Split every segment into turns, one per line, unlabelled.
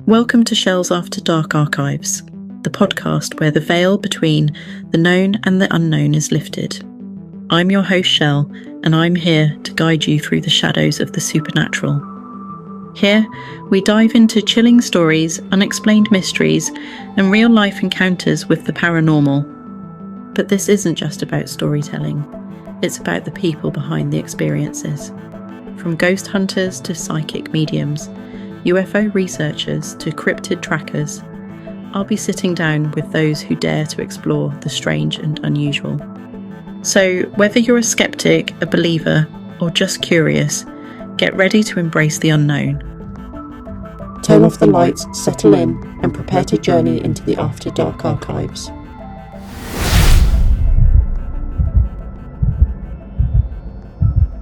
Welcome to Shell's After Dark Archives, the podcast where the veil between the known and the unknown is lifted. I'm your host Shell, and I'm here to guide you through the shadows of the supernatural. Here, we dive into chilling stories, unexplained mysteries, and real-life encounters with the paranormal. But this isn't just about storytelling, it's about the people behind the experiences. From ghost hunters to psychic mediums, UFO researchers to cryptid trackers, I'll be sitting down with those who dare to explore the strange and unusual. So, whether you're a skeptic, a believer, or just curious, get ready to embrace the unknown.
Turn off the lights, settle in, and prepare to journey into the After Dark Archives.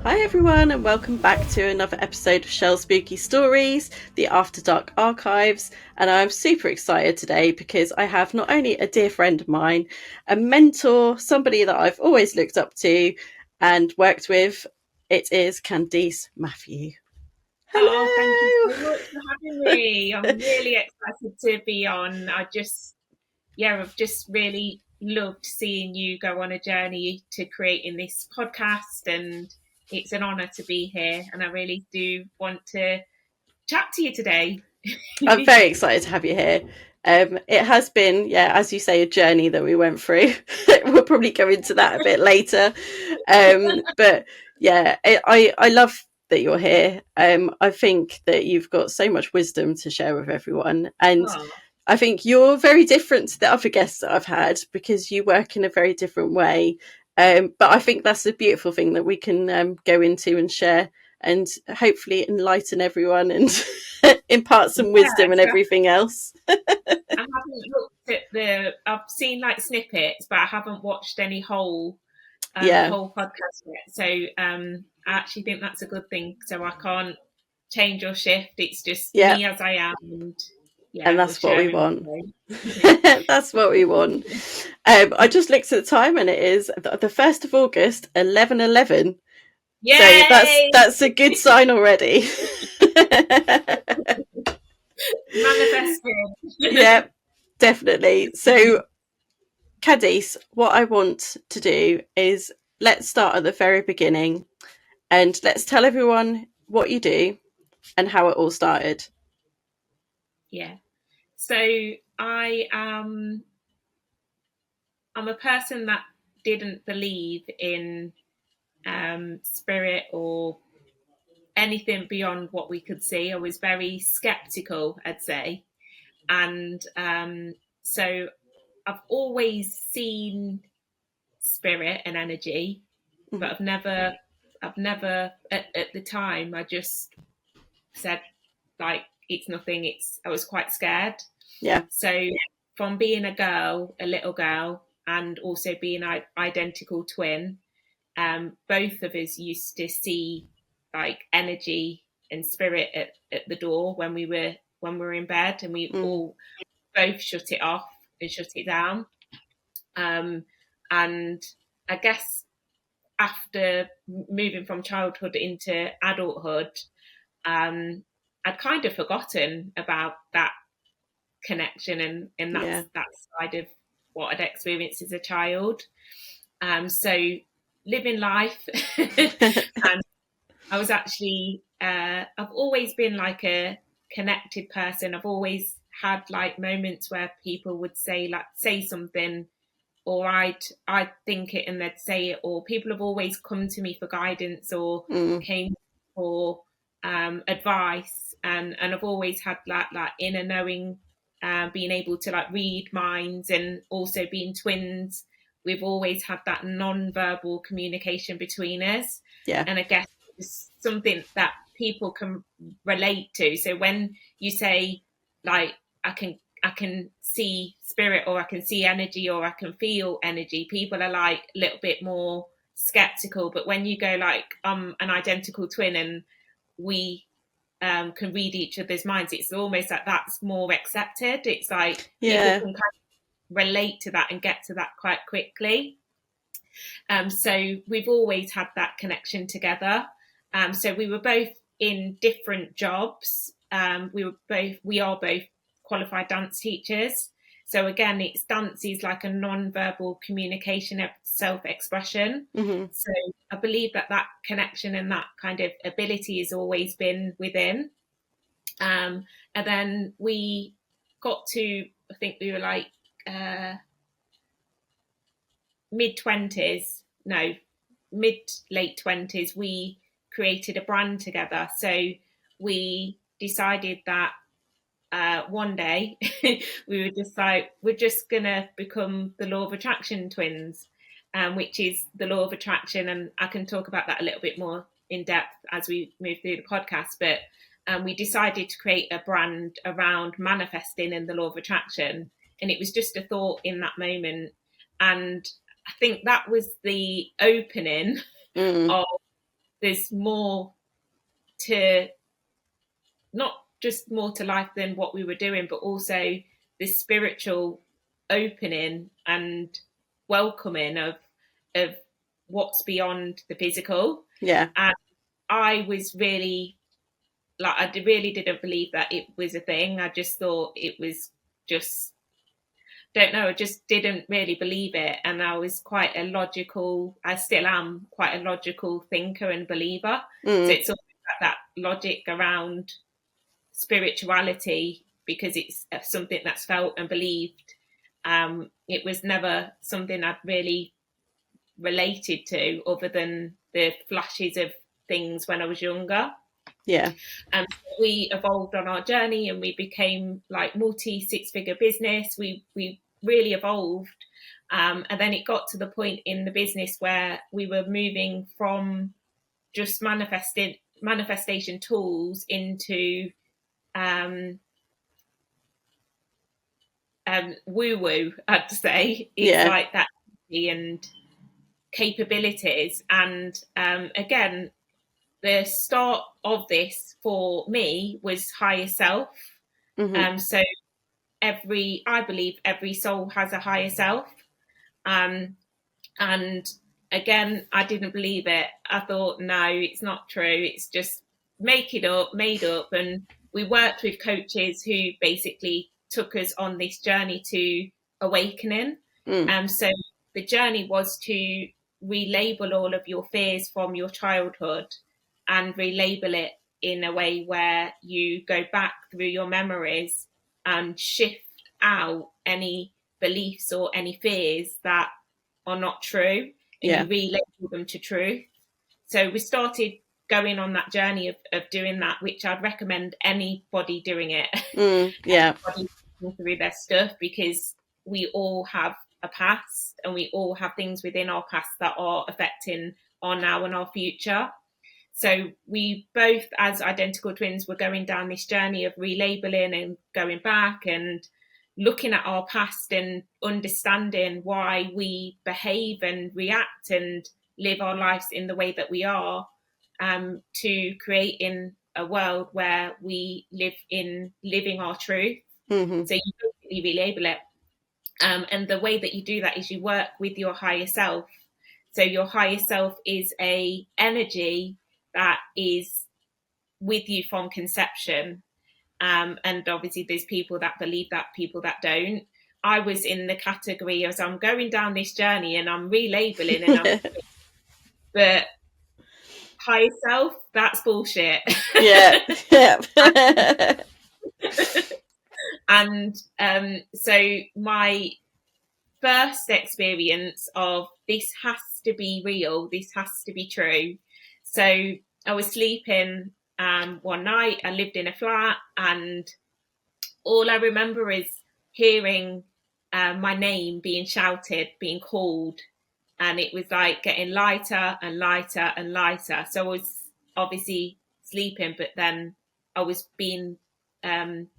Hi everyone, and welcome back to another episode of Shell Spooky Stories, the After Dark Archives. And I'm super excited today because I have not only a dear friend of mine, a mentor, somebody that I've always looked up to and worked with. It is Candice Matthew. Hello.
Oh, thank you so much for having me. I'm really excited to be on. I've just really loved seeing you go on a journey to creating this podcast, and it's an honour to be here, and I really do want to chat to you today.
I'm very excited to have you here. It has been, as you say, a journey that we went through. We'll probably go into that a bit later. But yeah, I love that you're here. I think that you've got so much wisdom to share with everyone. And I think you're very different to the other guests that I've had because you work in a very different way. But I think that's the beautiful thing that we can go into and share and hopefully enlighten everyone and impart some wisdom and everything else.
I haven't looked at I've seen like snippets, but I haven't watched any whole podcast yet. So I actually think that's a good thing. So I can't change or shift. It's just me as I am.
And that's what we want. That's what we want. I just looked at the time and it is the 1st of August, 11:11.
Yay!
So that's a good sign already.
Manifesting.
Yeah, definitely. So, Candice, what I want to do is let's start at the very beginning and let's tell everyone what you do and how it all started.
Yeah. So I'm a person that didn't believe in spirit or anything beyond what we could see. I was very skeptical, I'd say. And so I've always seen spirit and energy, but I've never at the time, I just said like, it's nothing. I was quite scared.
Yeah.
So from being a little girl, and also being an identical twin, both of us used to see like energy and spirit at the door when we were in bed, and we all both shut it off and shut it down. And I guess after moving from childhood into adulthood, I'd kind of forgotten about that connection and that side of what I'd experienced as a child. So living life, and I was actually, I've always been like a connected person. I've always had like moments where people would say something, or I'd think it and they'd say it, or people have always come to me for guidance or came for advice. And I've always had that inner knowing, being able to like read minds, and also being twins. We've always had that non-verbal communication between us.
Yeah.
And I guess it's something that people can relate to. So when you say like, I can see spirit, or I can see energy, or I can feel energy, people are like a little bit more skeptical. But when you go like, I'm an identical twin and we can read each other's minds, it's almost like that's more accepted. It's like people can kind of relate to that and get to that quite quickly. So we've always had that connection together. So we were both in different jobs. We are both qualified dance teachers. So again, it's dance is like a non-verbal communication of self-expression. So I believe that connection and that kind of ability has always been within. And then we got to, I think we were like mid-20s, no, mid-late 20s, we created a brand together. So we decided that one day we were just like, we're just gonna become the Law of Attraction twins, which is the law of attraction, and I can talk about that a little bit more in depth as we move through the podcast. But we decided to create a brand around manifesting in the law of attraction, and it was just a thought in that moment. And I think that was the opening of there's more to, not just more to life than what we were doing, but also the spiritual opening and welcoming of what's beyond the physical.
Yeah.
And I was really, like, I really didn't believe that it was a thing. I just thought it was just, don't know, I just didn't really believe it. And I was quite a logical, I still am quite a logical thinker and believer. So it's all that logic around spirituality, because it's something that's felt and believed. It was never something I'd really related to other than the flashes of things when I was younger.
Yeah.
We evolved on our journey and we became like multi-six-figure business. We really evolved. And then it got to the point in the business where we were moving from just manifestation tools into woo-woo, I'd say. It's like that and capabilities. And again, the start of this for me was higher self. So I believe every soul has a higher self. And again, I didn't believe it. I thought, no, it's not true. It's just made up. And we worked with coaches who basically took us on this journey to awakening. So the journey was to relabel all of your fears from your childhood and relabel it in a way where you go back through your memories and shift out any beliefs or any fears that are not true, and you relabel them to truth. So we started going on that journey of doing that, which I'd recommend anybody doing it. Anybody through their stuff, because we all have a past and we all have things within our past that are affecting our now and our future. So we both, as identical twins, were going down this journey of relabeling and going back and looking at our past and understanding why we behave and react and live our lives in the way that we are, to creating a world where we live in living our truth. So you basically relabel it. And the way that you do that is you work with your higher self. So your higher self is a energy that is with you from conception. And obviously there's people that believe that, people that don't. I was in the category as I'm going down this journey and I'm relabeling and but higher self, that's bullshit. And so my first experience of this has to be real, this has to be true. So I was sleeping one night, I lived in a flat, and all I remember is hearing my name being shouted, being called, and it was like getting lighter and lighter and lighter. So I was obviously sleeping, but then I was being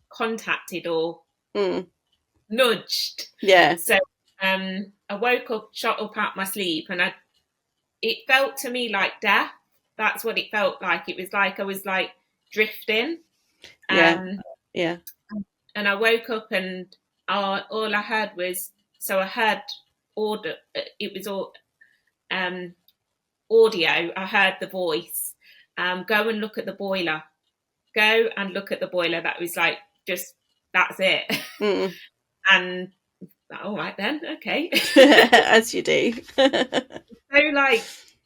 contacted or nudged. So I woke up, shot up out my sleep, and it felt to me like death. That's what it felt like. It was like I was like drifting. And I woke up and all I heard was, so I heard audio. It was all audio. I heard the voice. Go and look at the boiler. Go and look at the boiler. That was like just that's it.
Mm.
And all right then, okay.
As you do.
So like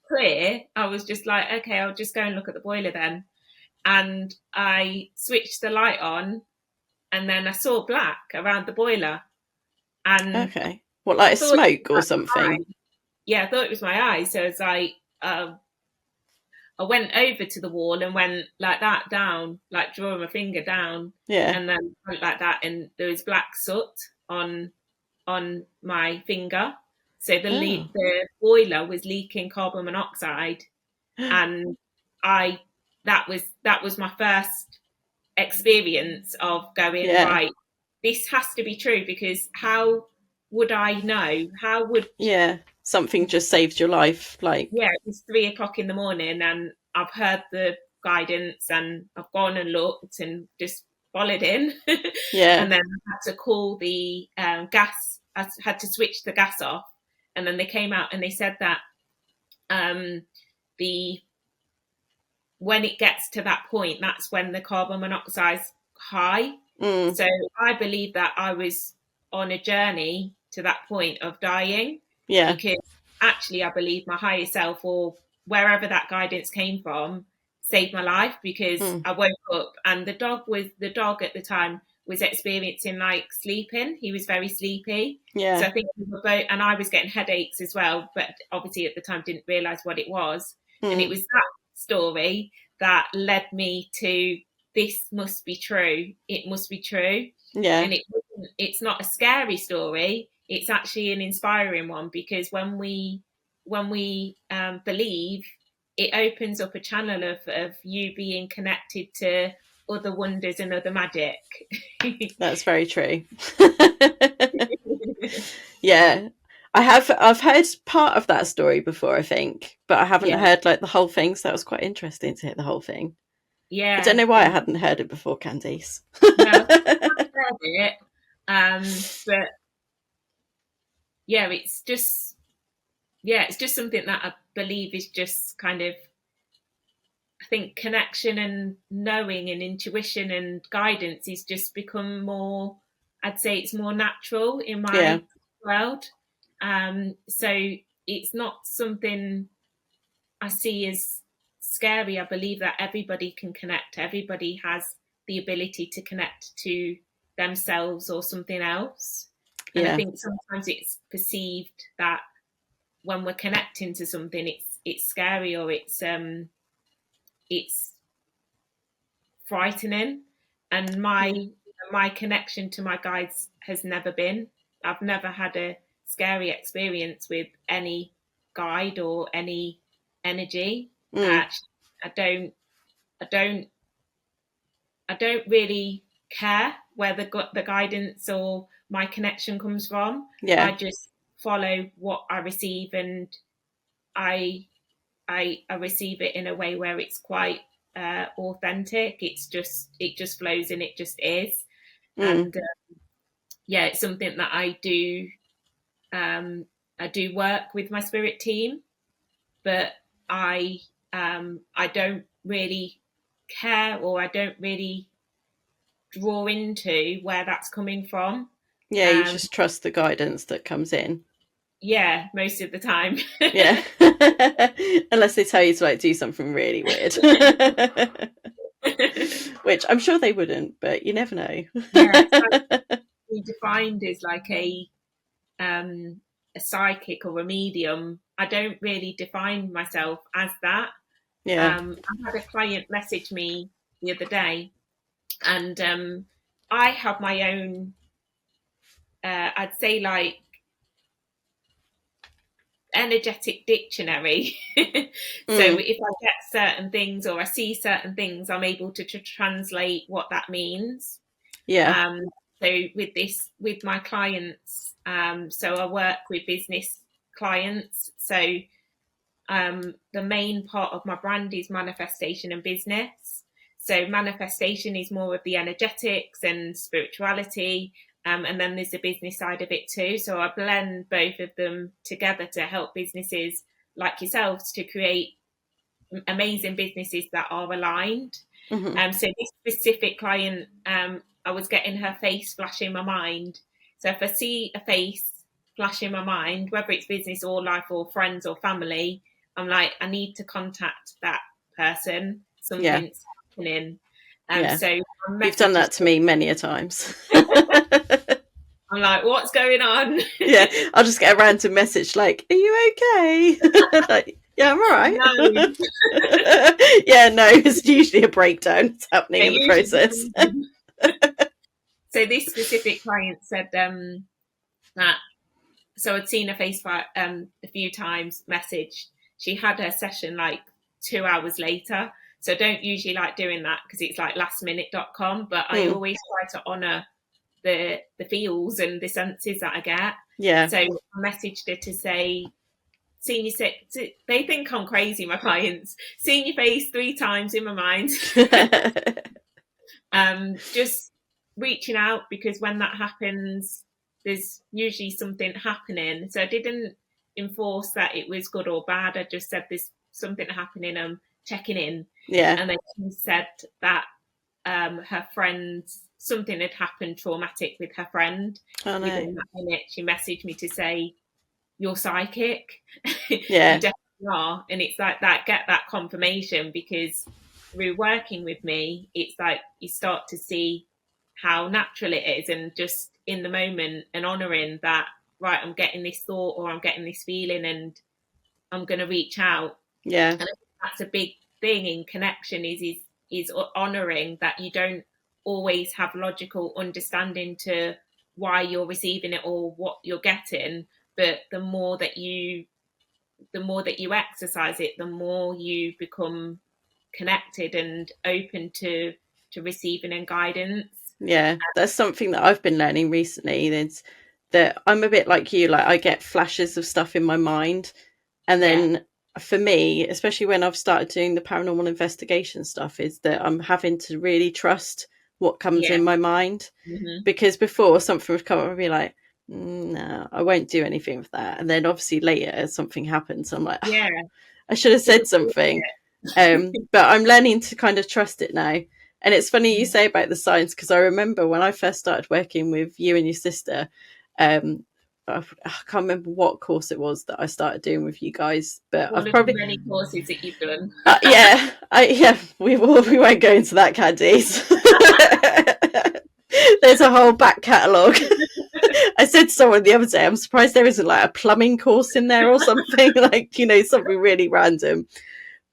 clear, I was just like, okay, I'll just go and look at the boiler then. And I switched the light on, and then I saw black around the boiler. And
Okay. What, like
I
a
thought
smoke or
it was my
something?
eye. Yeah, I thought it was my eye. So it's like, I went over to the wall and went like that down, like drawing my finger down,
Yeah.
and then went like that, and there was black soot on my finger. So the boiler was leaking carbon monoxide, and that was my first experience of going,
Yeah.
right, this has to be true, because how would I know? How would
Something just saved your life, like.
Yeah, it was 3 o'clock in the morning, and I've heard the guidance, and I've gone and looked and just followed in.
Yeah.
And then I had to call the gas. I had to switch the gas off, and then they came out and they said that when it gets to that point, that's when the carbon monoxide's high. So I believe that I was on a journey to that point of dying.
Yeah.
Because actually, I believe my higher self, or wherever that guidance came from, saved my life, because I woke up and the dog at the time was experiencing like sleeping. He was very sleepy.
Yeah.
So I think we were both, and I was getting headaches as well, but obviously at the time didn't realise what it was. And it was that story that led me to, this must be true. It must be true.
Yeah.
And it's not a scary story. It's actually an inspiring one, because when we believe, it opens up a channel of you being connected to other wonders and other magic.
That's very true. Yeah. I've heard part of that story before, I think, but I haven't heard like the whole thing, so that was quite interesting to hear the whole thing.
Yeah.
I don't know why I hadn't heard it before, Candice.
No, I've heard it. But yeah, it's just something that I believe is just kind of, I think, connection and knowing and intuition and guidance is just become more, I'd say it's more natural in my world. So it's not something I see as scary. I believe that everybody can connect. Everybody has the ability to connect to themselves or something else. And I think sometimes it's perceived that when we're connecting to something, it's scary, or it's frightening. And my connection to my guides has never been. I've never had a scary experience with any guide or any energy. I don't really care where the guidance or my connection comes from. I just follow what I receive, and I receive it in a way where it's quite authentic. It just flows, and it just is. And it's something that I do. I do work with my spirit team, but I don't really care, or I don't really draw into where that's coming from.
You just trust the guidance that comes in.
Yeah, most of the time.
Yeah. Unless they tell you to like do something really weird. Which I'm sure they wouldn't, but you never know.
Yeah, it's like defined as like a psychic or a medium. I don't really define myself as that. I had a client message me the other day, and I have my own, I'd say like energetic dictionary. So if I get certain things or I see certain things, I'm able to translate what that means. So with my clients, so I work with business clients. So the main part of my brand is manifestation and business. So manifestation is more of the energetics and spirituality. And then there's the business side of it too. So I blend both of them together to help businesses like yourselves to create amazing businesses that are aligned. So this specific client I was getting her face flash in my mind. So if I see a face flash in my mind, whether it's business or life or friends or family, I'm like, I need to contact that person. Something's happening. So
you've done that to me many a times.
I'm like, what's going on?
Yeah, I'll just get a random message like, are you okay? Like, yeah, I'm all right.
No.
Yeah, no, it's usually a breakdown. It's happening in the process.
So this specific client said that, so I'd seen her face a few times, messaged. She had her session like 2 hours later. So I don't usually like doing that because it's like lastminute.com, but I always try to honour the feels and the senses that I get.
Yeah.
So I messaged her to say, they think I'm crazy, my clients. Seen your face 3 times in my mind. Just reaching out, because when that happens, there's usually something happening. So I didn't enforce that it was good or bad. I just said there's something happening. I'm checking in.
Yeah.
And then she said that her friend's something had happened traumatic with her friend.
Oh, no.
Within that minute, she messaged me to say, "You're psychic."
Yeah.
You definitely are. And it's like that, get that confirmation, because through working with me, it's like you start to see how natural it is, and just in the moment, and honouring that, right, I'm getting this thought or I'm getting this feeling and I'm going to reach out.
Yeah.
And I think that's a big thing in connection, is honouring that you don't always have logical understanding to why you're receiving it or what you're getting, but the more that you exercise it, the more you become connected and open to receiving and guidance.
Yeah, that's something that I've been learning recently. Is that I'm a bit like you, like I get flashes of stuff in my mind, and then for me, especially when I've started doing the paranormal investigation stuff, is that I'm having to really trust what comes in my mind. Because before something would come up and be like, no, I won't do anything with that, and then obviously later something happens, I'm like, I should have said something. But I'm learning to kind of trust it now. And it's funny you say about the signs, because I remember when I first started working with you and your sister, I can't remember what course it was that I started doing with you guys, but
One
I've probably
many courses that you've done.
we won't go into that, Candice. There's a whole back catalogue. I said to someone the other day, I'm surprised there isn't like a plumbing course in there or something, like, you know, something really random.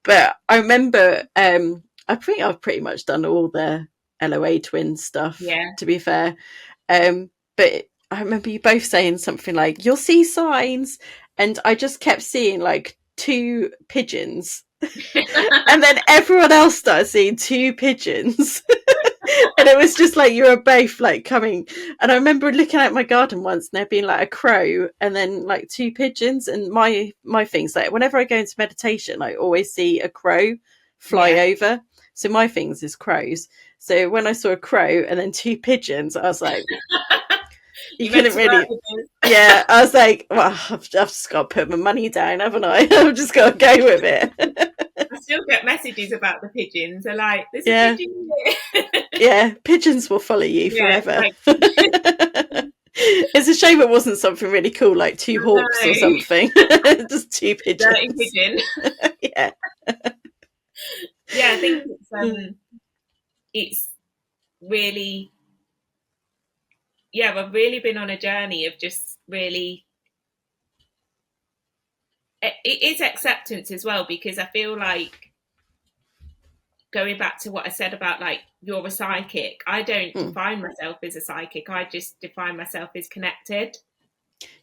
But I remember, I think I've pretty much done all the LOA twin stuff, to be fair. But I remember you both saying something like, you'll see signs. And I just kept seeing like 2 pigeons. And then everyone else started seeing 2 pigeons. And it was just like you were both like coming. And I remember looking at my garden once and there being like a crow and then like 2 pigeons. And my thing's like, whenever I go into meditation, I always see a crow fly over. So my things is crows. So when I saw a crow and then 2 pigeons, I was like, you couldn't really. Yeah, I was like, well, I've just got to put my money down, haven't I? I've just got to go with it.
I still get messages about the pigeons. They're like, there's a pigeon here.
Yeah, pigeons will follow you forever. It's a shame it wasn't something really cool like 2 hawks or something. Just 2 pigeons.
Dirty pigeon.
Yeah.
Yeah, I think it's really, I've really been on a journey of just really, it is acceptance as well, because I feel like, going back to what I said about like, you're a psychic, I don't define myself as a psychic, I just define myself as connected.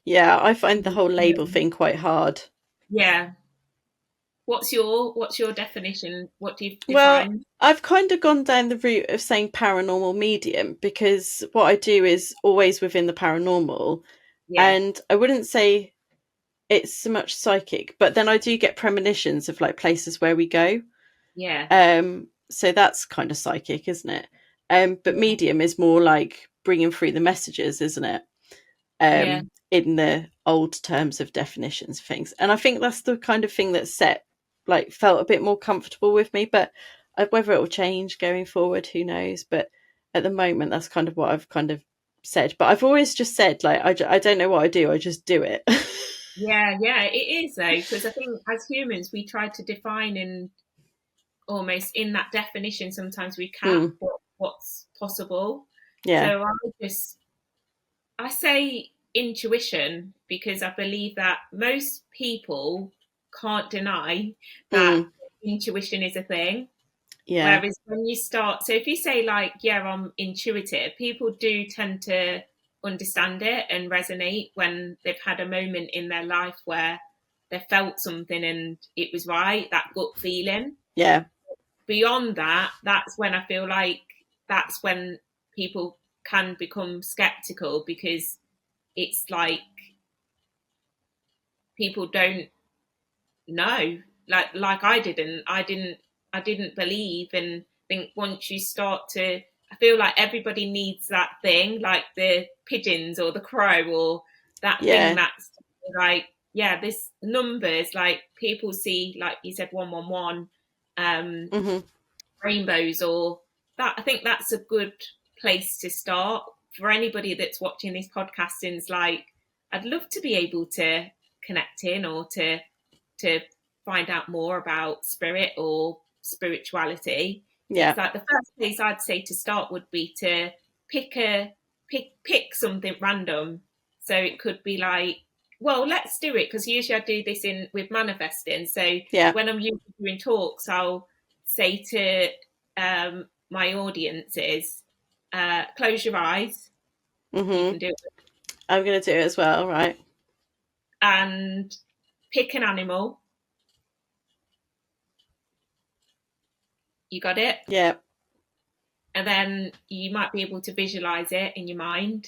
Yeah, I find the whole label thing quite hard.
Yeah. What's your definition? What do you define?
Well, I've kind of gone down the route of saying paranormal medium, because what I do is always within the paranormal. And I wouldn't say it's so much psychic, but then I do get premonitions of like places where we go. So that's kind of psychic, isn't it? But medium is more like bringing through the messages, isn't it? In the old terms of definitions of things. And I think that's the kind of thing that felt a bit more comfortable with me, but whether it will change going forward, who knows? But at the moment, that's kind of what I've kind of said. But I've always just said, like, I don't know what I do. I just do it.
Yeah, it is though, because I think as humans we try to define, and almost in that definition sometimes we cap what's possible.
Yeah.
So I say intuition because I believe that most people can't deny that intuition is a thing.
Yeah.
Whereas when you start, so if you say like, yeah, I'm intuitive, people do tend to understand it and resonate when they've had a moment in their life where they felt something and it was right, that gut feeling.
Yeah.
Beyond that, that's when I feel like that's when people can become skeptical, because it's like people don't know, like I didn't believe. And think once you start to, I feel like everybody needs that thing, like the pigeons or the crow or that thing that's like, yeah, this numbers, like people see, like you said, 111, rainbows, or that. I think that's a good place to start for anybody that's watching this podcast. And it's like, I'd love to be able to connect in, or to find out more about spirit or spirituality.
Yeah.
It's like the first place I'd say to start would be to pick something random. So it could be like, well, let's do it, because usually I do this with manifesting. So when I'm usually doing talks, I'll say to my audiences, close your eyes. You can do it.
I'm going to do it as well, right?
And pick an animal. You got it?
Yeah.
And then you might be able to visualize it in your mind.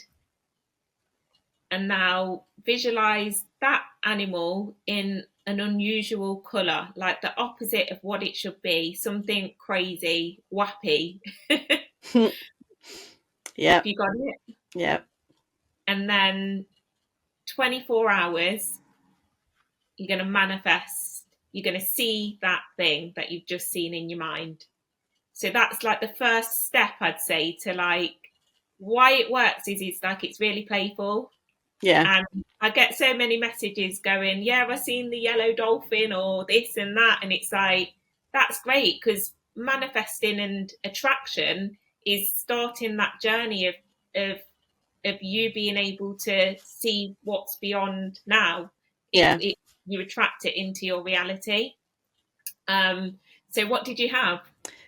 And now visualize that animal in an unusual colour, like the opposite of what it should be, something crazy, wappy.
Yeah.
You got it?
Yeah.
And then 24 hours, you're going to manifest, you're going to see that thing that you've just seen in your mind. So that's like the first step, I'd say, to like, why it works is it's like, it's really playful.
Yeah.
And I get so many messages going, yeah, I've seen the yellow dolphin or this and that. And it's like, that's great, because manifesting and attraction is starting that journey of you being able to see what's beyond now. You attract it into your reality. So what did you have?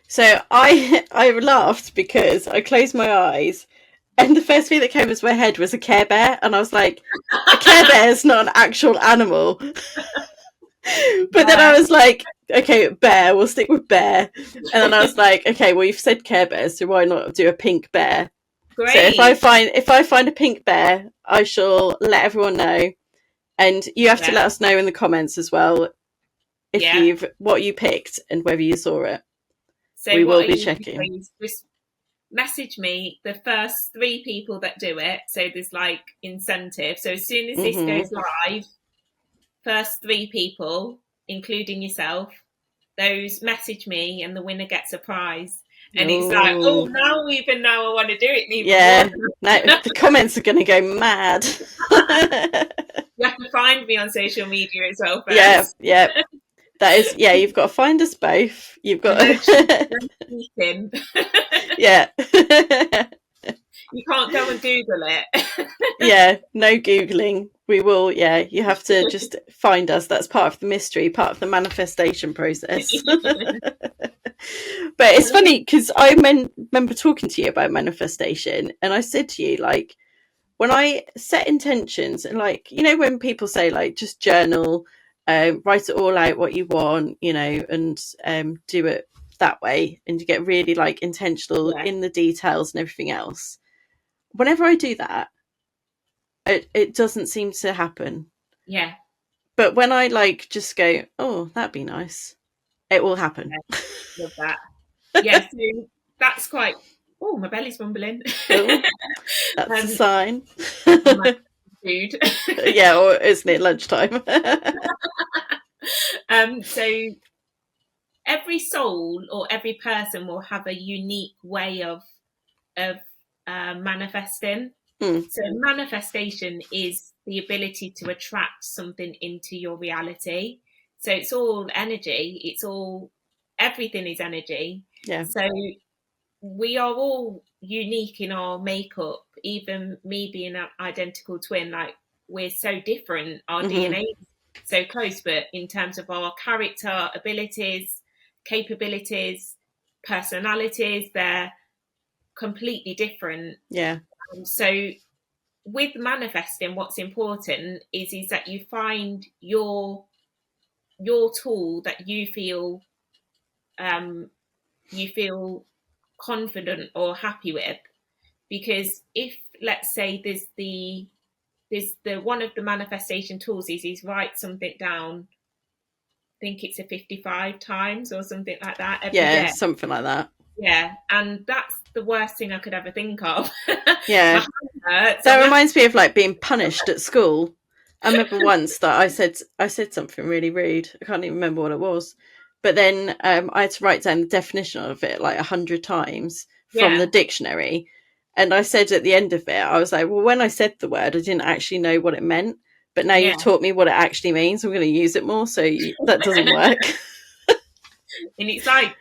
So I laughed because I closed my eyes, and the first thing that came into my head was a Care Bear, and I was like, a Care Bear is not an actual animal. But then I was like, okay, bear, we'll stick with bear. And then I was like, okay, well, you've said Care Bear, so why not do a pink bear?
Great.
So if I find a pink bear, I shall let everyone know, and you have to let us know in the comments as well if what you picked and whether you saw it.
So
we will be checking.
Just message me the first 3 people that do it. So there's like incentive. So as soon as this goes live, first 3 people, including yourself, those message me, and the winner gets a prize. And it's like, oh, now I want to do it.
Even more. Now the comments are going to go mad.
You have to find me on social media as well first.
Yeah. That is, you've got to find us both. You've got Yeah.
You can't go and Google it.
No Googling. We will, you have to just find us. That's part of the mystery, part of the manifestation process. But it's funny because I remember talking to you about manifestation, and I said to you, like, when I set intentions, and like, you know, when people say like, just journal, write it all out what you want, you know, and do it that way, and you get really like intentional in the details and everything else. Whenever I do that, it doesn't seem to happen.
Yeah.
But when I like just go, oh, that'd be nice, it will happen.
Love that. Yeah, so that's quite. Oh, my belly's rumbling.
That's a sign.
My food.
Or isn't it lunchtime?
So every soul or every person will have a unique way of of manifesting. So manifestation is the ability to attract something into your reality. So it's all energy. Everything is energy.
Yeah.
So we are all unique in our makeup. Even me being an identical twin, like, we're so different. Our DNA is so close, but in terms of our character, abilities, capabilities, personalities, they're completely different.
Yeah.
So with manifesting, what's important is that you find your tool that you feel confident or happy with. Because if, let's say, there's the one of the manifestation tools is write something down. I think it's 55 times or something like that every day.
Something like that.
Yeah, and that's the worst thing I could ever think of.
Yeah. That reminds me of like being punished at school. I remember once that I said something really rude. I can't even remember what it was. But then I had to write down the definition of it like 100 times from the dictionary. And I said at the end of it, I was like, well, when I said the word, I didn't actually know what it meant. But now you've taught me what it actually means. I'm going to use it more. So that doesn't work.
And it's like,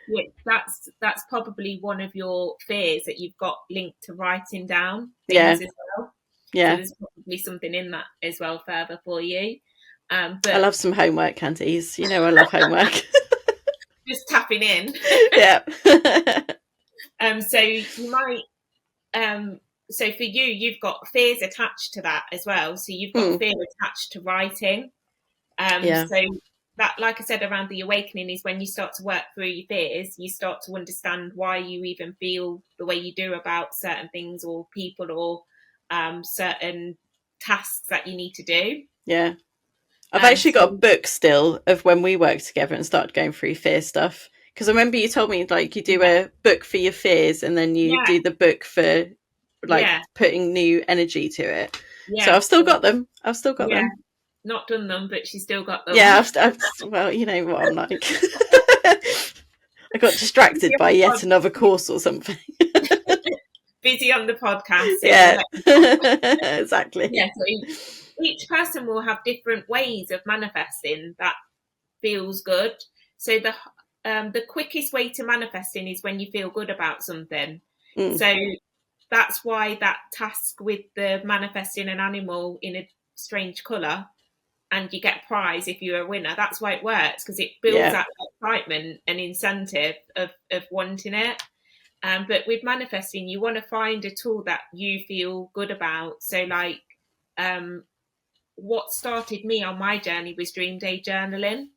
that's probably one of your fears that you've got linked to writing down things as well.
Yeah.
So there's probably something in that as well further for you. But
I love some homework, Candice. You know I love homework.
Just tapping in.
Yeah.
So you might so for you've got fears attached to that as well. So you've got fear attached to writing. So that, like I said, around the awakening is when you start to work through your fears, you start to understand why you even feel the way you do about certain things or people or certain tasks that you need to do.
Yeah. I've actually got a book still of when we worked together and started going through fear stuff. Because I remember you told me like you do a book for your fears and then you do the book for like putting new energy to it. Yeah. So I've still got them. them.
Not done them, but she's still got them.
Yeah, well, you know what I'm like. I got distracted by yet another course or something.
Busy on the podcast. So
yeah, exactly.
Yeah, so each person will have different ways of manifesting that feels good. So the quickest way to manifesting is when you feel good about something. So that's why that task with the manifesting an animal in a strange colour and you get a prize if you're a winner, that's why it works, because it builds that excitement and incentive of wanting it. But with manifesting, you want to find a tool that you feel good about. So like what started me on my journey was dream day journaling,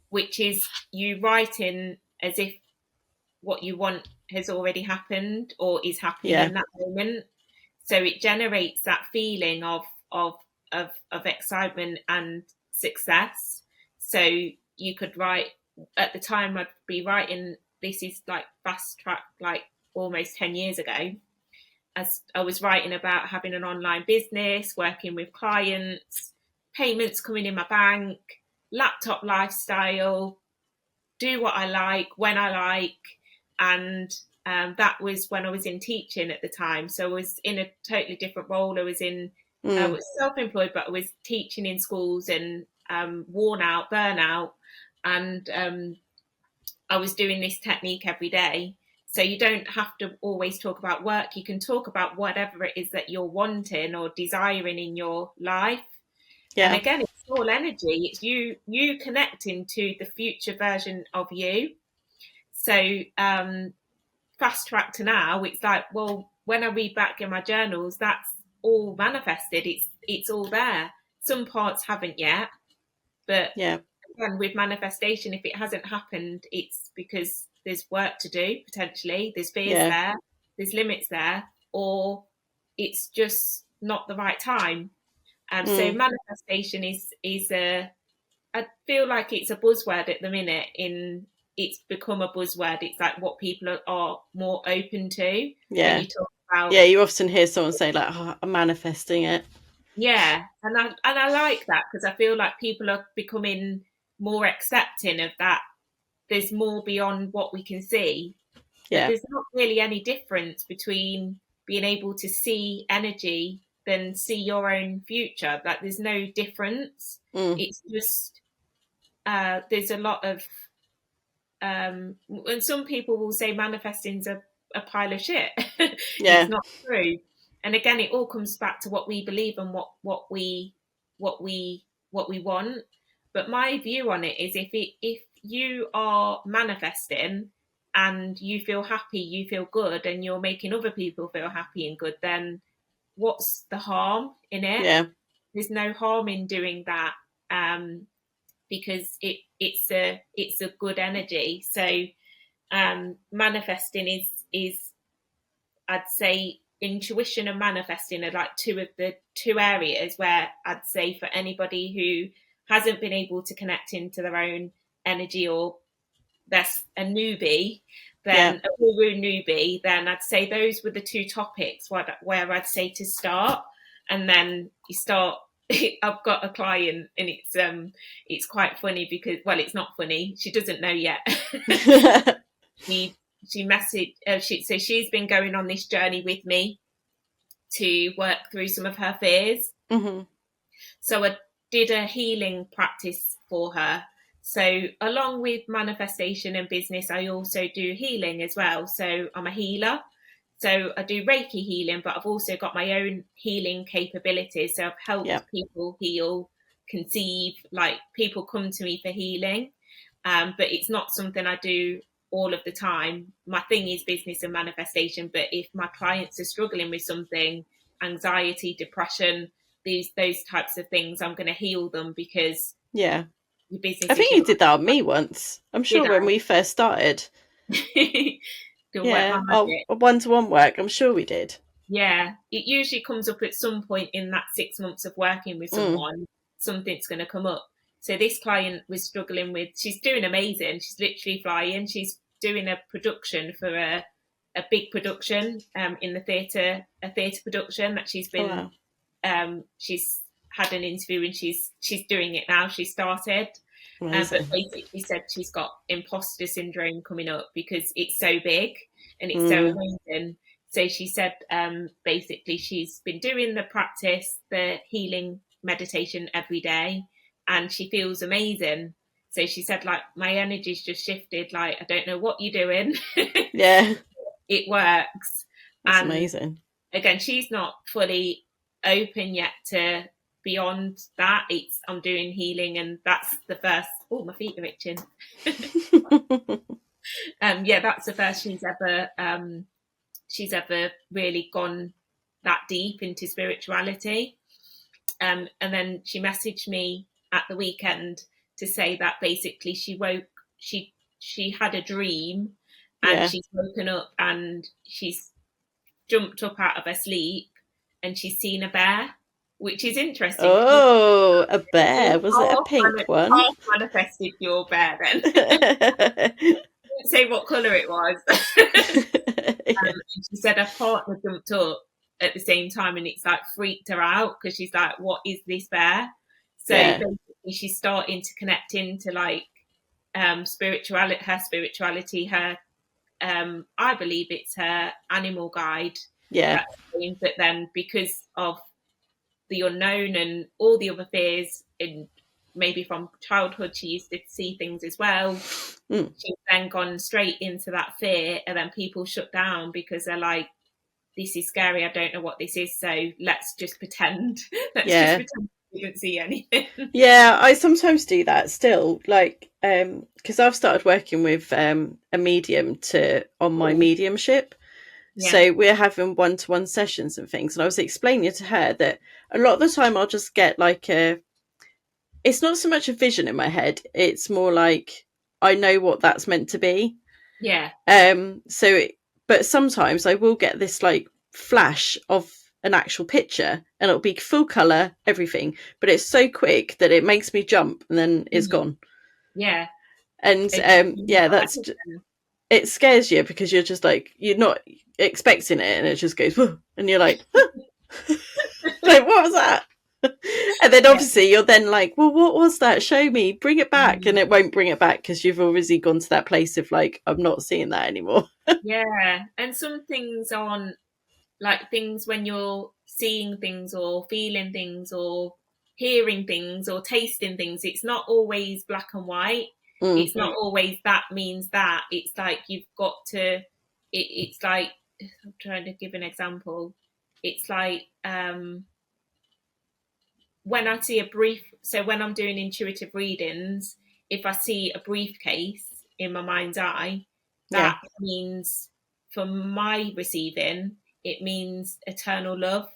which is you writing as if what you want has already happened or is happening in that moment. So it generates that feeling of excitement and success. So you could write, at the time I'd be writing, this is like fast track, like almost 10 years ago, as I was writing about having an online business, working with clients, payments coming in my bank, laptop lifestyle, do what I like, when I like. And that was when I was in teaching at the time. So I was in a totally different role. I was self-employed, but I was teaching in schools and worn out, burnout. And I was doing this technique every day. So you don't have to always talk about work. You can talk about whatever it is that you're wanting or desiring in your life. Yeah. And again, it's all energy. It's you connecting to the future version of you. So fast track to now, it's like, well, when I read back in my journals, that's all manifested. It's all there. Some parts haven't yet, but again, with manifestation, if it hasn't happened, it's because there's work to do, potentially. There's fears there, there's limits there, or it's just not the right time. So manifestation is I feel like it's a buzzword at the minute. It's become a buzzword. It's like what people are more open to.
Yeah.
When you talk about,
you often hear someone say like, oh, I'm manifesting it.
Yeah, and I like that, because I feel like people are becoming more accepting of that. There's more beyond what we can see.
Yeah.
there's not really any difference between being able to see energy than see your own future. Like there's no difference. It's just there's a lot of and some people will say manifesting's a pile of shit.
Yeah.
It's not true. And again, it all comes back to what we believe and what we want. But my view on it is if you are manifesting and you feel happy, you feel good, and you're making other people feel happy and good, then what's the harm in it?
Yeah.
There's no harm in doing that, because it's a good energy. So manifesting is I'd say intuition and manifesting are like two of the two areas where I'd say for anybody who hasn't been able to connect into their own energy, or that's a newbie, then a woo newbie, then I'd say those were the two topics where I'd say to start. And then you start. I've got a client, and it's quite funny because, well, it's not funny. She doesn't know yet. She messaged. So she's been going on this journey with me to work through some of her fears.
Mm-hmm.
So I did a healing practice for her. So along with manifestation and business, I also do healing as well. So I'm a healer. So I do Reiki healing, but I've also got my own healing capabilities. So I've helped people heal, conceive, like people come to me for healing. But it's not something I do all of the time. My thing is business and manifestation. But if my clients are struggling with something, anxiety, depression, those types of things, I'm going to heal them, because
your
business.
I think you did that on me once. I'm sure when we first started. One-to-one work. I'm sure we did.
Yeah, it usually comes up at some point in that 6 months of working with someone. Something's going to come up. So this client was struggling with. She's doing amazing. She's literally flying. She's doing a production for a big production in the theatre, a theatre production that she's been. She's had an interview and she's doing it now. She started. But basically said she's got imposter syndrome coming up because it's so big and it's so amazing. So she said basically she's been doing the practice, the healing meditation every day, and she feels amazing. So she said, like, my energy's just shifted. Like, I don't know what you're doing.
Yeah.
It works.
That's amazing.
Again, she's not fully open yet to beyond that. I'm doing healing, and that's the first. Oh, my feet are itching. That's the first she's ever really gone that deep into spirituality. And then she messaged me at the weekend to say that basically she had a dream, and she's woken up and she's jumped up out of her sleep and she's seen a bear, which is interesting.
Oh, a bear. Was it a pink one?
Half manifested your bear then. Didn't say what colour it was. She said her partner jumped up at the same time, and it's like freaked her out because she's like, what is this bear? So basically she's starting to connect into like spirituality, her I believe it's her animal guide. But then because of the unknown and all the other fears, and maybe from childhood she used to see things as well, she's then gone straight into that fear, and then people shut down because they're like, this is scary, I don't know what this is, so let's just pretend we didn't see anything.
I sometimes do that still, like because I've started working with a medium on my mediumship. So we're having one-to-one sessions and things, and I was explaining to her that a lot of the time I'll just get like it's not so much a vision in my head, it's more like I know what that's meant to be. But sometimes I will get this like flash of an actual picture, and it'll be full colour, everything, but it's so quick that it makes me jump, and then it's gone. And that's it scares you because you're just like, you're not expecting it, and it just goes, whoa, and you're like, like, what was that? And And then obviously you're then like, well, what was that? Show me, bring it back. And it won't bring it back because you've already gone to that place of like, I'm not seeing that anymore.
Yeah. And some things aren't like things when you're seeing things or feeling things or hearing things or tasting things. It's not always black and white. It's not always that means that. It's like you've got to, it's like, I'm trying to give an example. It's like, when I see when I'm doing intuitive readings, if I see a briefcase in my mind's eye, that means for my receiving, it means eternal love.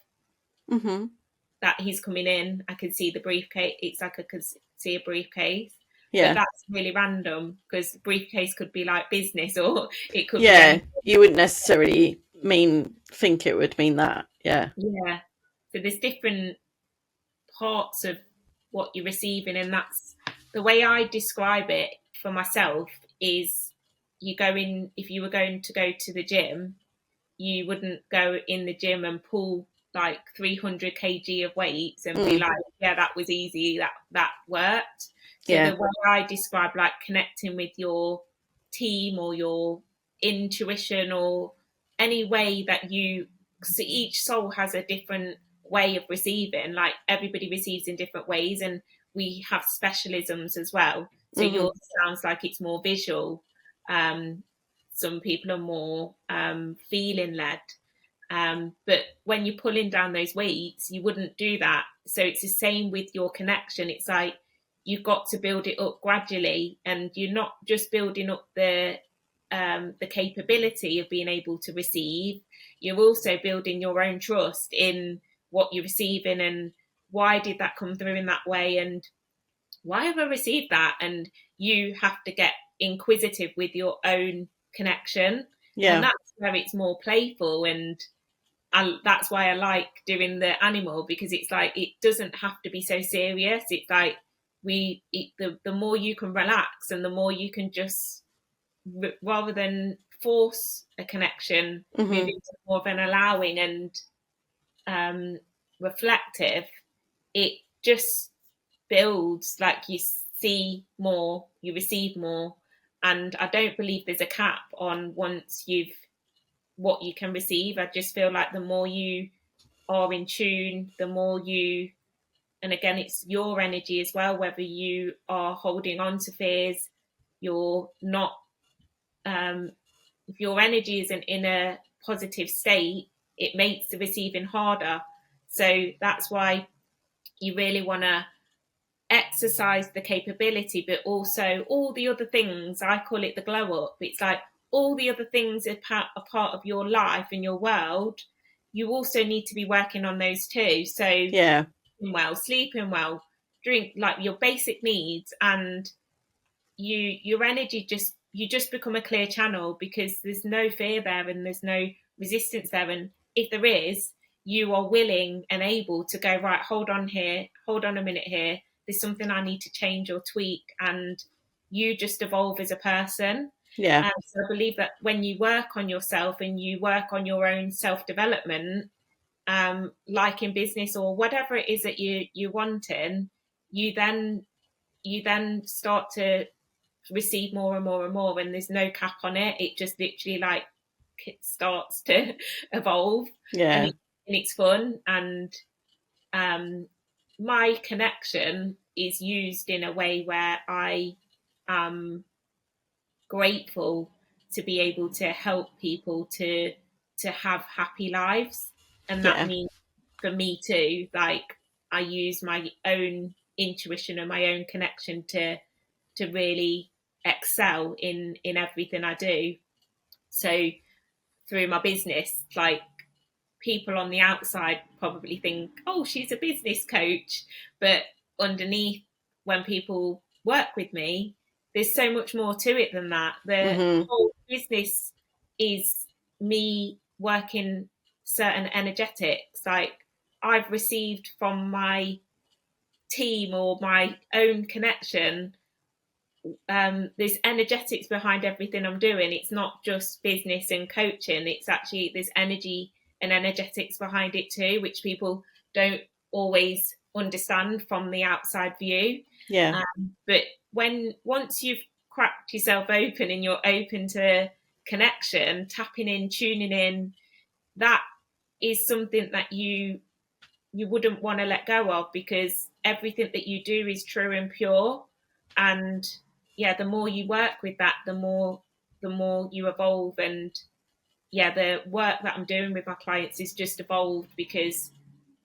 That he's coming in. I can see the briefcase. It's like I could see a briefcase. But that's really random because the briefcase could be like business or it could be
you wouldn't necessarily think it would mean that.
So there's different parts of what you're receiving, and that's the way I describe it for myself. Is if you were going to go to the gym, you wouldn't go in the gym and pull like 300 kg of weights and be like, yeah, that was easy, that worked. So the way I describe like connecting with your team or your intuition or any way that each soul has a different way of receiving. Like everybody receives in different ways, and we have specialisms as well. So yours sounds like it's more visual. Some people are more feeling led. But when you're pulling down those weights, you wouldn't do that. So it's the same with your connection. It's like you've got to build it up gradually, and you're not just building up the capability of being able to receive. You're also building your own trust in what you're receiving, and why did that come through in that way, and why have I received that? And you have to get inquisitive with your own connection. And that's where it's more playful, and that's why I like doing the animal, because it's like it doesn't have to be so serious. It's like the more you can relax and the more you can just, rather than force a connection, move into more of an allowing and reflective, it just builds. Like you see more, you receive more, and I don't believe there's a cap on what you can receive. I just feel like the more you are in tune, the more and again, it's your energy as well, whether you are holding on to fears, you're not, if your energy isn't in a positive state, it makes the receiving harder. So that's why you really want to exercise the capability, but also all the other things. I call it the glow up. It's like all the other things are part of your life and your world. You also need to be working on those too. So sleeping well, drink, like your basic needs, and your energy you just become a clear channel, because there's no fear there and there's no resistance there. And if there is, you are willing and able to go, right, hold on a minute here. There's something I need to change or tweak, and you just evolve as a person. So I believe that when you work on yourself and you work on your own self-development, like in business or whatever it is that you're wanting, you then start to receive more and more and more, and there's no cap on it. It just literally like it starts to evolve, and it's fun. And my connection is used in a way where I am grateful to be able to help people to have happy lives. And that means for me too, like I use my own intuition and my own connection to really excel in everything I do. So through my business, like people on the outside probably think, oh, she's a business coach, but underneath, when people work with me, there's so much more to it than that. The whole business is me working certain energetics. Like I've received from my team or my own connection, there's energetics behind everything I'm doing. It's not just business and coaching. It's actually there's energy and energetics behind it too, which people don't always understand from the outside view.
Yeah.
But once you've cracked yourself open and you're open to connection, tapping in, tuning in, that is something that you wouldn't want to let go of, because everything that you do is true and pure. And yeah, the more you work with that, the more you evolve. And yeah, the work that I'm doing with my clients is just evolved because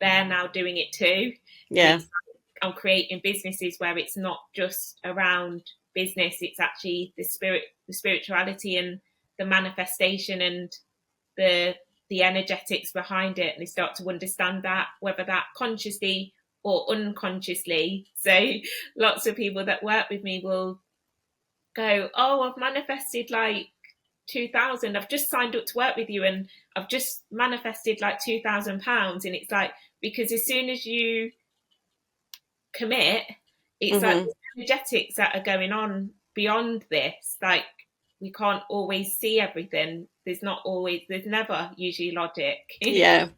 they're now doing it too.
Yeah.
And I'm creating businesses where it's not just around business, it's actually the spirituality and the manifestation and the energetics behind it. And they start to understand that, whether that consciously or unconsciously. So lots of people that work with me will go, oh, I've manifested like 2,000. I've just signed up to work with you and I've just manifested like £2,000. And it's like, because as soon as you commit, it's like the energetics that are going on beyond this. Like, we can't always see everything. There's never usually logic.
Yeah.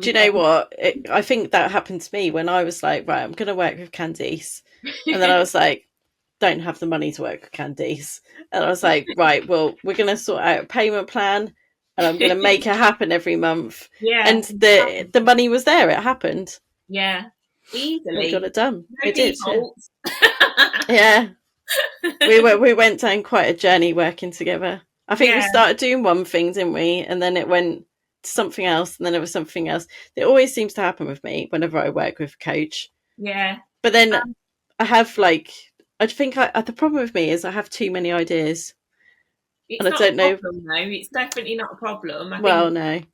Do you know what? I think that happened to me when I was like, right, I'm going to work with Candice. And then I was like, don't have the money to work with Candice. And I was like, right, well, we're going to sort out a payment plan and I'm going to make it happen every month.
Yeah.
And the money was there. It happened.
Yeah. Easily.
We got it done.
No
it did.
Yeah.
Yeah. We went down quite a journey working together. I think we started doing one thing, didn't we? And then it went to something else, and then it was something else. It always seems to happen with me whenever I work with a coach.
Yeah.
But then I have I think the problem with me is I have too many ideas.
It's
and
not
I don't
a problem, though. It's definitely not a problem.
No.
I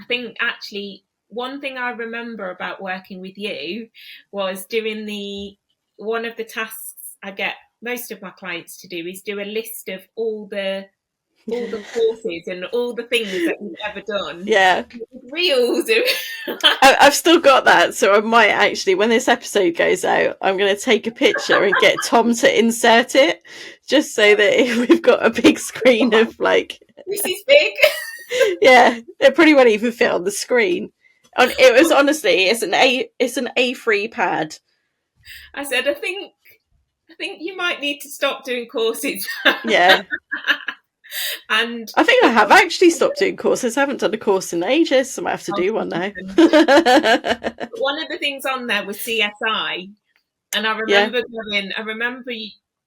think actually one thing I remember about working with you was doing one of the tasks I get most of my clients to do is do a list of all the courses and all the things that you've ever done.
Yeah.
Reels.
I've still got that, so I might actually, when this episode goes out, I'm going to take a picture and get Tom to insert it, just so that we've got a big screen of like...
This is big.
Yeah, it pretty well even fit on the screen. And it was honestly, it's an A3 pad.
I said, I think you might need to stop doing courses.
Yeah.
And
I think I have actually stopped doing courses. I haven't done a course in ages, so I might have to do one now.
One of the things on there was CSI. And I remember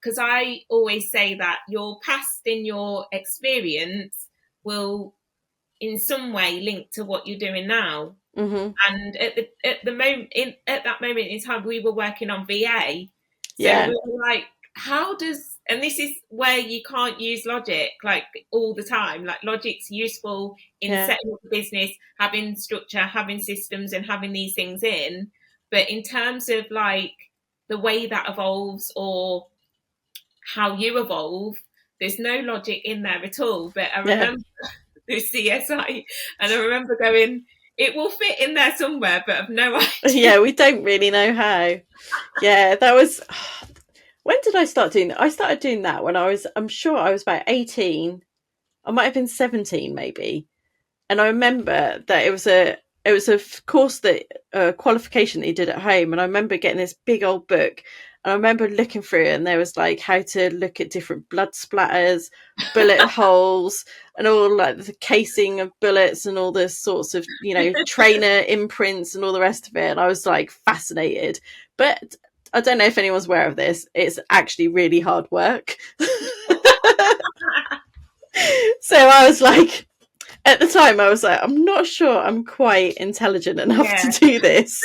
because I always say that your past and your experience will in some way link to what you're doing now.
Mm-hmm.
And at that moment in time, we were working on VA.
So
we were like, and this is where you can't use logic like all the time. Like, logic's useful in setting up a business, having structure, having systems, and having these things in. But in terms of like the way that evolves or how you evolve, there's no logic in there at all. But I remember the CSI, and I remember going, it will fit in there somewhere, but I've no idea.
Yeah, we don't really know how. Yeah, that was... When did I start doing that? I started doing that when I'm sure I was about 18. I might have been 17 maybe. And I remember that it was a course that qualification that you did at home. And I remember getting this big old book. And I remember looking through it, and there was like how to look at different blood splatters, bullet holes, and all like the casing of bullets and all the sorts of, trainer imprints and all the rest of it. And I was like fascinated. But I don't know if anyone's aware of this. It's actually really hard work. So I was like, at the time, I was like, I'm not sure I'm quite intelligent enough to do this.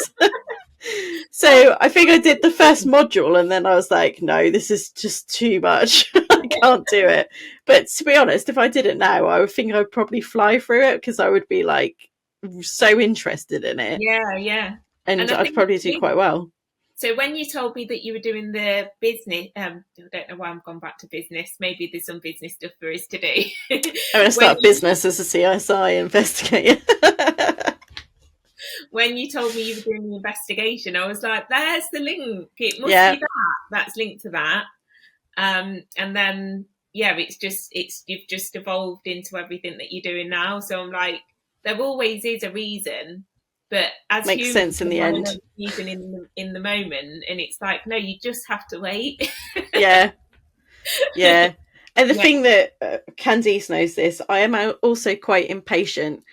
So I think I did the first module, and then I was like, no, this is just too much. I can't do it. But to be honest, if I did it now, I would think I'd probably fly through it, because I would be like so interested in it.
Yeah.
And I'd probably do quite well.
So when you told me that you were doing the business, I don't know why I'm gone back to business. Maybe there's some business stuff for us to do.
I'm going to start business as a CSI investigator.
When you told me you were doing the investigation, I was like, there's the link. It must be that. That's linked to that. And then, you've just evolved into everything that you're doing now. So I'm like, there always is a reason. But as
Makes
humans,
sense in
we
the
want to
end.
know the season in the moment, and it's like, no, you just have to wait.
Yeah. Yeah. And the
Yeah.
thing that Candice knows this, I am also quite impatient.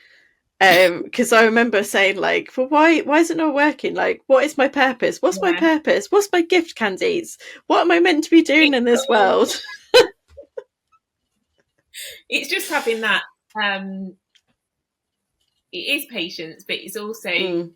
Because I remember saying, like, well, why is it not working? Like, what is my purpose? What's my
Yeah.
purpose? What's my gift, Candice? What am I meant to be doing in this world?
It's just having that. It is patience, but it's also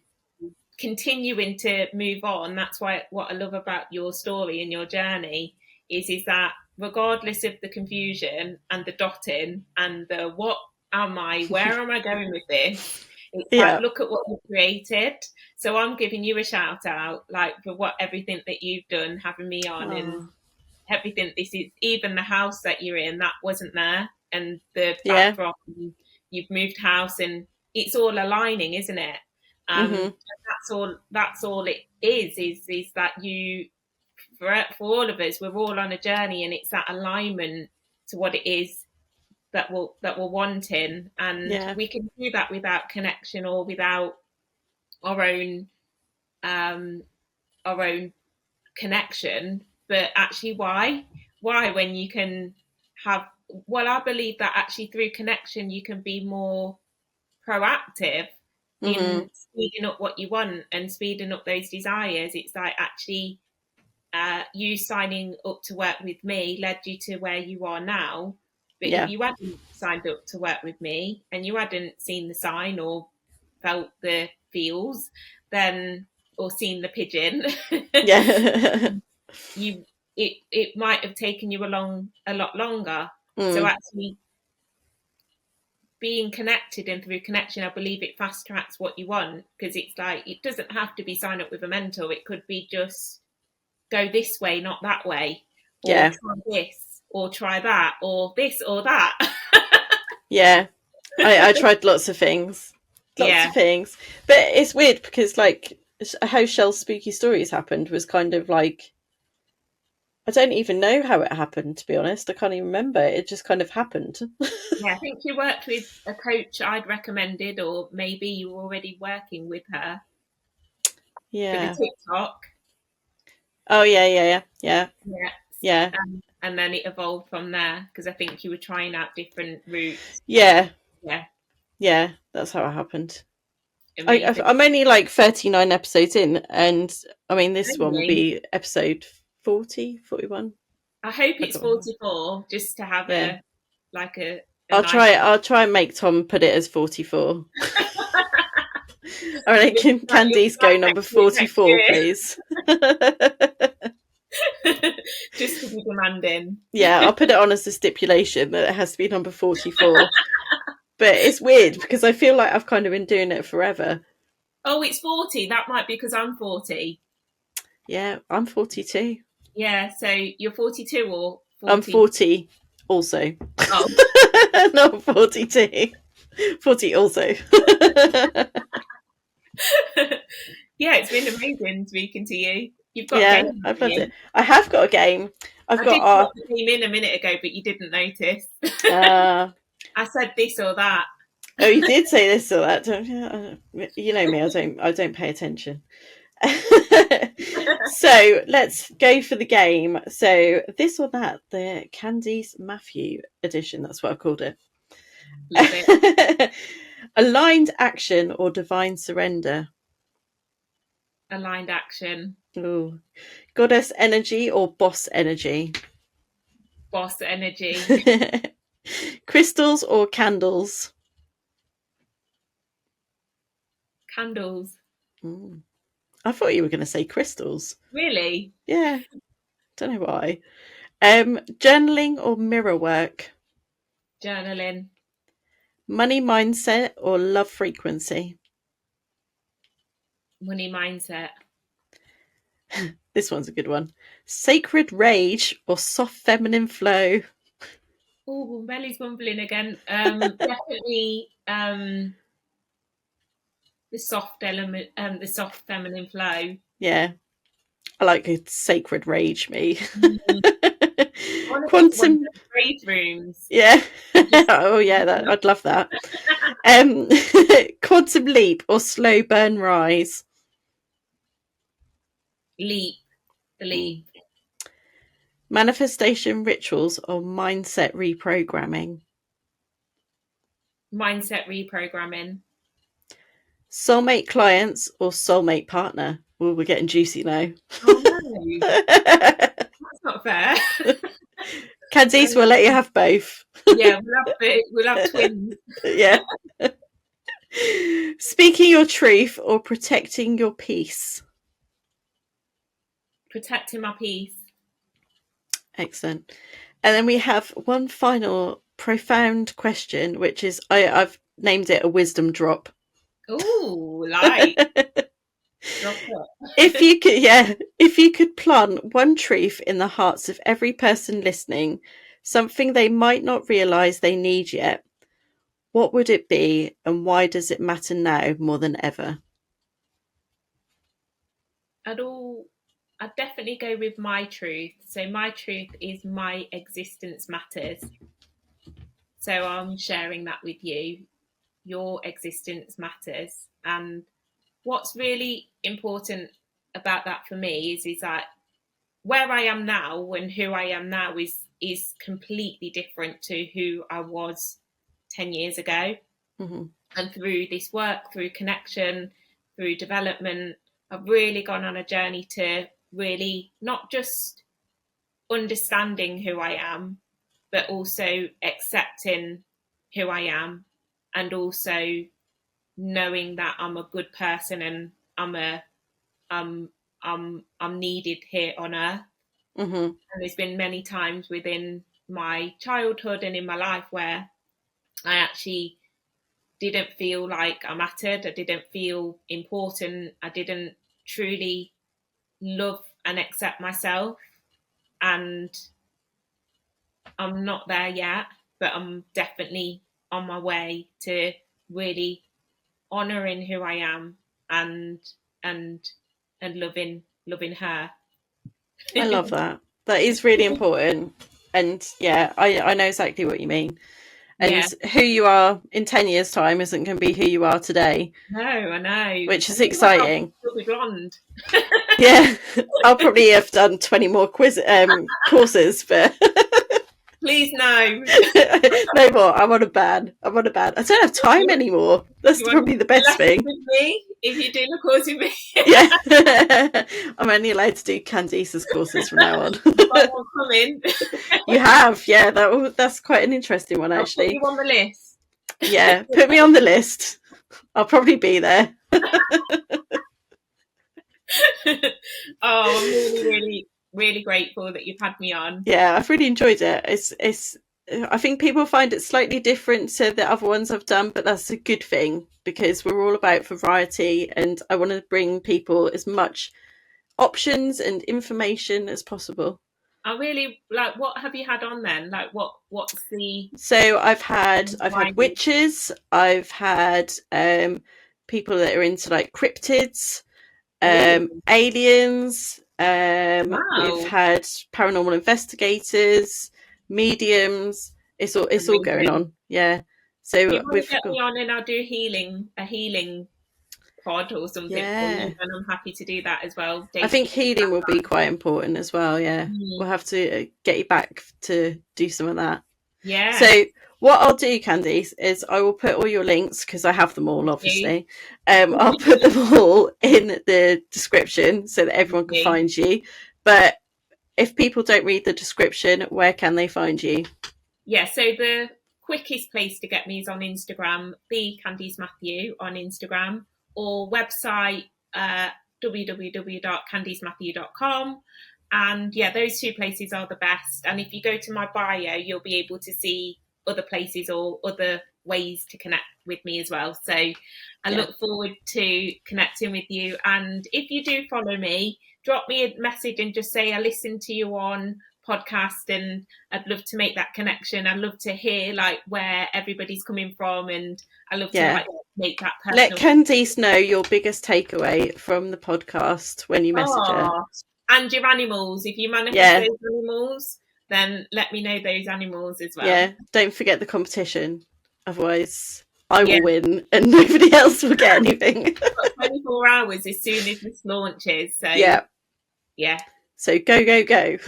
continuing to move on. That's why what I love about your story and your journey is that regardless of the confusion and the dotting and the what am I, where am I going with this, it's like, look at what you've created. So I'm giving you a shout out, like, for what everything that you've done, having me on, and everything. This is even the house that you're in, that wasn't there, and the backdrop, you've moved house, and it's all aligning, isn't it? That's all it is that you, for all of us, we're all on a journey, and it's that alignment to what it is that we're wanting, and we can do that without connection or without our own connection. But actually, why when you can have, well, I believe that actually through connection you can be more proactive in speeding up what you want and speeding up those desires. It's like, actually, you signing up to work with me led you to where you are now. But if you hadn't signed up to work with me and you hadn't seen the sign or felt the feels, then, or seen the pigeon, it might have taken you along a lot longer. So actually, being connected, and through connection, I believe it fast tracks what you want, because it's like, it doesn't have to be sign up with a mentor. It could be just go this way, not that way, or try this, or try that, or this or that.
I tried lots of things, but it's weird because, like, how Shell's spooky stories happened was kind of like, I don't even know how it happened, to be honest. I can't even remember. It just kind of happened.
I think you worked with a coach I'd recommended, or maybe you were already working with her. For the TikTok.
Oh, yeah.
And then it evolved from there, because I think you were trying out different routes.
Yeah, that's how it happened. I'm only like 39 episodes in, and I mean, this one will be episode 40, 41.
I hope it's 44, just to have a
I'll try and make Tom put it as 44. All right, can Candice go number 44, please?
Just to be demanding.
Yeah, I'll put it on as a stipulation that it has to be number 44. But it's weird because I feel like I've kind of been doing it forever.
Oh, it's 40. That might be because I'm 40.
Yeah, I'm 42.
Yeah, so you're 42 or 40?
I'm 40 also.
Oh.
Not 42. 40 also.
Yeah, it's been amazing speaking to you. You've got
a game. I've loved it. I have got a game. I did put
the game in a minute ago, but you didn't notice. I said this or that.
Oh, you did say this or that. You know me. I don't pay attention. So let's go for the game. So this or that, the Candice Matthew edition. That's what I've called it.
Love it.
Aligned action or divine surrender?
Aligned action.
Ooh. Goddess energy or boss energy?
Boss energy.
Crystals or candles?
Candles.
I thought you were going to say crystals.
Really?
Yeah. Don't know why. Journaling or mirror work?
Journaling.
Money mindset or love frequency?
Money mindset.
This one's a good one. Sacred rage or soft feminine flow?
Oh, belly's bumbling again. Definitely the soft element, the soft feminine flow.
Yeah. I like a sacred rage, me.
want to go to one of
Quantum,
the brave rooms.
yeah.
Just-
Oh yeah, I'd love that. Quantum leap or slow burn rise?
The leap.
Manifestation rituals or mindset reprogramming?
Mindset reprogramming.
Soulmate clients or soulmate partner? Well, we're getting juicy now.
Oh no, that's not fair.
Candice, we'll let you have both.
Yeah, we'll have twins.
Yeah. Speaking your truth or protecting your peace?
Protecting my peace.
Excellent. And then we have one final profound question, which is I've named it a wisdom drop.
Ooh, like
If you could plant one truth in the hearts of every person listening, something they might not realize they need yet, what would it be, and why does it matter now more than ever?
I'd definitely go with my truth. So my truth is my existence matters. So I'm sharing that with you. Your existence matters. And what's really important about that for me is that where I am now and who I am now is completely different to who I was 10 years ago.
Mm-hmm.
And through this work, through connection, through development, I've really gone on a journey to really not just understanding who I am, but also accepting who I am, and also knowing that I'm a good person and I'm needed here on earth.
Mm-hmm.
And there's been many times within my childhood and in my life where I actually didn't feel like I mattered. I didn't feel important. I didn't truly love and accept myself. And I'm not there yet, but I'm definitely on my way to really honouring who I am and loving her.
I love that. That is really important. And yeah, I know exactly what you mean. And
Yeah.
who you are in 10 years' time isn't going to be who you are today.
No, I know.
Which is exciting.
I'll be blonde.
Yeah, I'll probably have done 20 more courses, but
please no.
No more. I'm on a ban. I don't have time anymore. That's probably the best thing.
With me, if you do a course with me.
Yeah. I'm only allowed to do Candice's courses from now on.
I won't come in.
You have, yeah. That's quite an interesting one, actually.
I'll put you on the list.
Yeah, put me on the list. I'll probably be there.
I'm really, really, really grateful that you've had me on.
Yeah, I've really enjoyed it. It's I think people find it slightly different to the other ones I've done, but that's a good thing because we're all about variety, and I want to bring people as much options and information as possible.
I really like. What have you had on then? Like, what's the?
So I've had witches. I've had people that are into like cryptids, aliens.
Wow.
We've had paranormal investigators, mediums. It's all going on. Yeah. So
you want to get me on, and I'll do a healing pod or something.
Yeah.
And I'm happy to do that as well.
I think healing will be quite important as well. Yeah. We'll have to get you back to do some of that.
Yeah.
So what I'll do, Candice, is I will put all your links, because I have them all, obviously. I'll put them all in the description so that everyone can find you. But if people don't read the description, where can they find you? Yeah,
so the quickest place to get me is on Instagram, the Candice Matthew on Instagram, or website www.candicematthew.com. And yeah, those two places are the best. And if you go to my bio, you'll be able to see other places or other ways to connect with me as well. So I look forward to connecting with you. And if you do follow me, drop me a message and just say I listened to you on podcast, and I'd love to make that connection. I'd love to hear like where everybody's coming from, and I love to like make that personal.
Let Candice know your biggest takeaway from the podcast when you message her.
And your animals, if you manifest those animals, then let me know those animals as well.
Yeah, don't forget the competition. Otherwise, I will win and nobody else will get anything.
We've got 24 hours as soon as this launches. So yeah.
So go.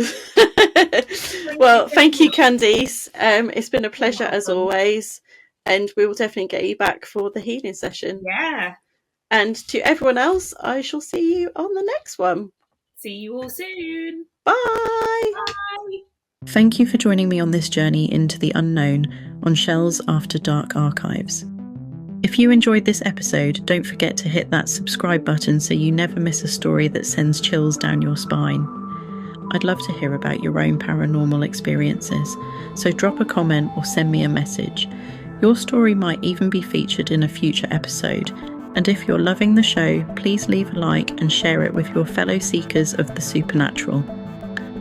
Well, thank you, Candice. It's been a pleasure as always. And we will definitely get you back for the healing session.
Yeah.
And to everyone else, I shall see you on the next one.
See you all soon.
Bye.
Bye.
Thank you for joining me on this journey into the unknown on Shell's After Dark archives. If you enjoyed this episode, don't forget to hit that subscribe button so you never miss a story that sends chills down your spine. I'd love to hear about your own paranormal experiences, so drop a comment or send me a message. Your story might even be featured in a future episode, and if you're loving the show, please leave a like and share it with your fellow seekers of the supernatural.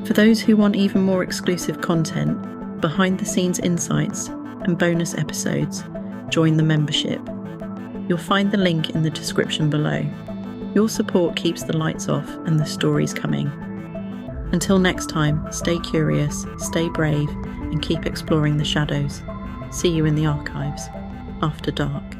For those who want even more exclusive content, behind-the-scenes insights, and bonus episodes, join the membership. You'll find the link in the description below. Your support keeps the lights off and the stories coming. Until next time, stay curious, stay brave, and keep exploring the shadows. See you in the archives, after dark.